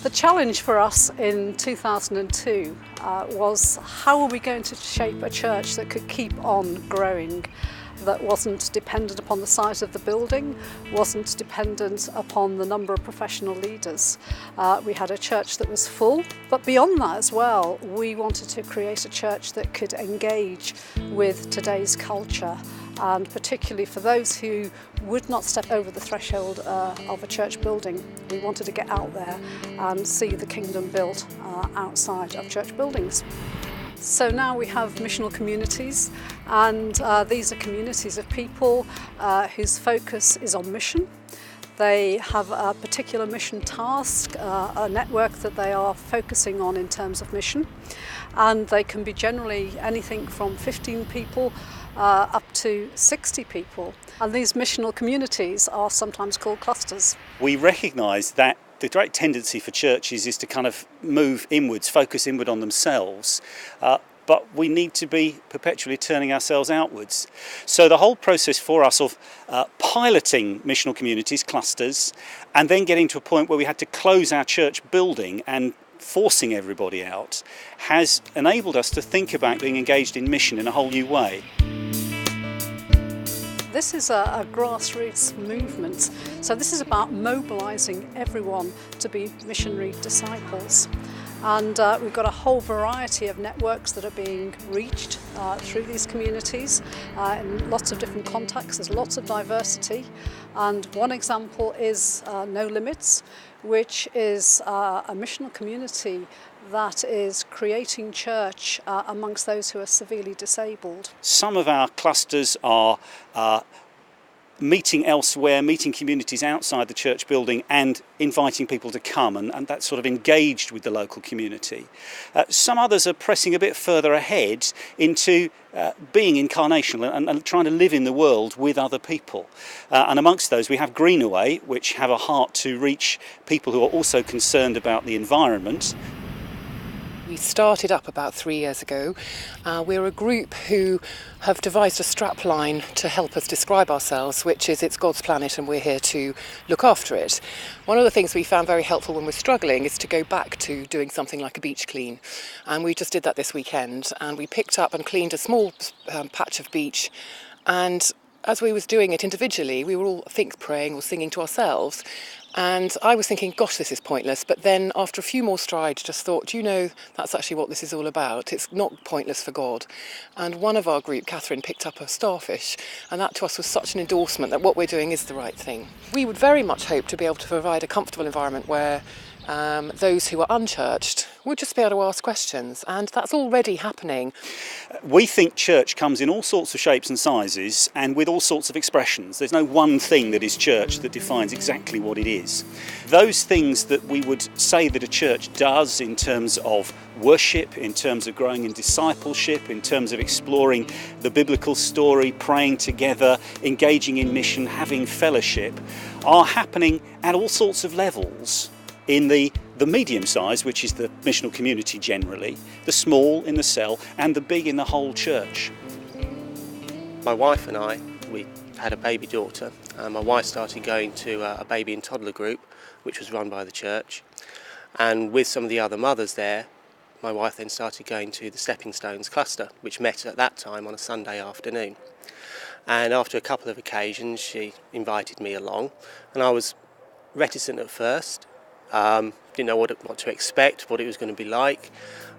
The challenge for us in 2002 was how are we going to shape a church that could keep on growing, that wasn't dependent upon the size of the building, wasn't dependent upon the number of professional leaders. We had a church that was full, but beyond that as well, we wanted to create a church that could engage with today's culture, and particularly for those who would not step over the threshold of a church building. We wanted to get out there and see the kingdom built outside of church buildings. So now we have missional communities, and these are communities of people whose focus is on mission. They have a particular mission task, a network that they are focusing on in terms of mission, and they can be generally anything from 15 people up to 60 people. And these missional communities are sometimes called clusters. We recognise that the great tendency for churches is to kind of move inwards, focus inward on themselves, but we need to be perpetually turning ourselves outwards. So the whole process for us of piloting missional communities, clusters, and then getting to a point where we had to close our church building and forcing everybody out, has enabled us to think about being engaged in mission in a whole new way. This is a grassroots movement, so this is about mobilising everyone to be missionary disciples. And we've got a whole variety of networks that are being reached through these communities in lots of different contexts. There's lots of diversity, and one example is No Limits, which is a missional community that is creating church amongst those who are severely disabled. Some of our clusters are meeting elsewhere, meeting communities outside the church building and inviting people to come, and that's sort of engaged with the local community. Some others are pressing a bit further ahead into being incarnational and trying to live in the world with other people. And amongst those we have Greenaway, which have a heart to reach people who are also concerned about the environment. We started up about 3 years ago. We're a group who have devised a strapline to help us describe ourselves, which is it's God's planet and we're here to look after it. One of the things we found very helpful when we're struggling is to go back to doing something like a beach clean. And we just did that this weekend, and we picked up and cleaned a small patch of beach, and as we was doing it individually, we were all praying or singing to ourselves. And I was thinking, gosh, this is pointless. But then after a few more strides, just thought, that's actually what this is all about. It's not pointless for God. And one of our group, Catherine, picked up a starfish. And that to us was such an endorsement that what we're doing is the right thing. We would very much hope to be able to provide a comfortable environment where those who are unchurched would just be able to ask questions, and that's already happening. We think church comes in all sorts of shapes and sizes and with all sorts of expressions. There's no one thing that is church that defines exactly what it is. Those things that we would say that a church does in terms of worship, in terms of growing in discipleship, in terms of exploring the biblical story, praying together, engaging in mission, having fellowship, are happening at all sorts of levels. In the medium size, which is the missional community generally, the small in the cell, and the big in the whole church. My wife and I, we had a baby daughter. My wife started going to a baby and toddler group, which was run by the church. And with some of the other mothers there, my wife then started going to the Stepping Stones cluster, which met at that time on a Sunday afternoon. And after a couple of occasions, she invited me along, and I was reticent at first. Didn't know what to expect, what it was going to be like,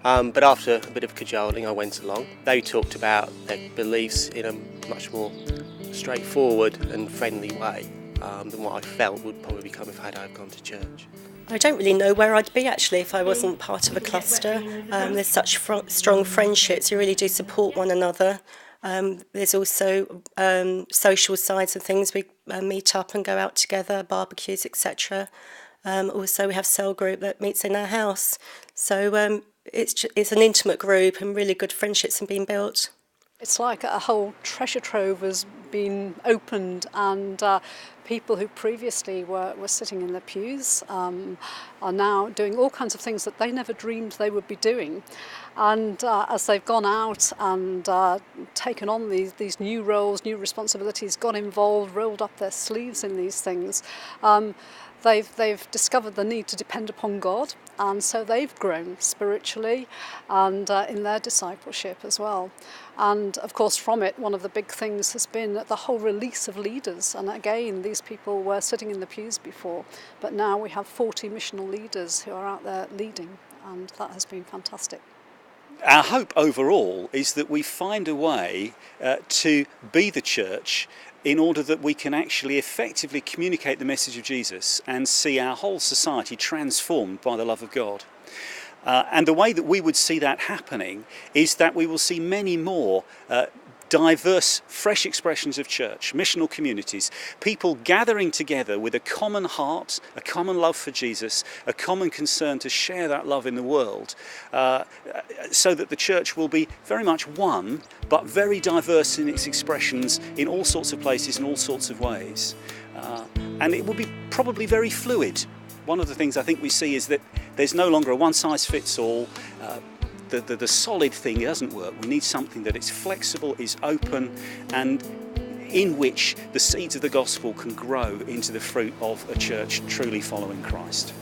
but after a bit of cajoling I went along. They talked about their beliefs in a much more straightforward and friendly way than what I felt would probably come if I'd gone to church. I don't really know where I'd be actually if I wasn't part of a cluster. There's such strong friendships, you really do support one another. There's also social sides of things, we meet up and go out together, barbecues, etc. Also, we have cell group that meets in our house. So it's an intimate group, and really good friendships have been built. It's like a whole treasure trove has been opened, and people who previously were sitting in their pews are now doing all kinds of things that they never dreamed they would be doing. And as they've gone out and taken on these new roles, new responsibilities, got involved, rolled up their sleeves in these things, they've discovered the need to depend upon God, and so they've grown spiritually and in their discipleship as well. And of course from it, one of the big things has been the whole release of leaders. And again, these people were sitting in the pews before, but now we have 40 missional leaders who are out there leading, and that has been fantastic. Our hope overall is that we find a way to be the church in order that we can actually effectively communicate the message of Jesus and see our whole society transformed by the love of God. And the way that we would see that happening is that we will see many more diverse, fresh expressions of church, missional communities, people gathering together with a common heart, a common love for Jesus, a common concern to share that love in the world, so that the church will be very much one, but very diverse in its expressions in all sorts of places in all sorts of ways. And it will be probably very fluid. One of the things I think we see is that there's no longer a one-size-fits-all. The solid thing doesn't work. We need something that is flexible, is open, and in which the seeds of the gospel can grow into the fruit of a church truly following Christ.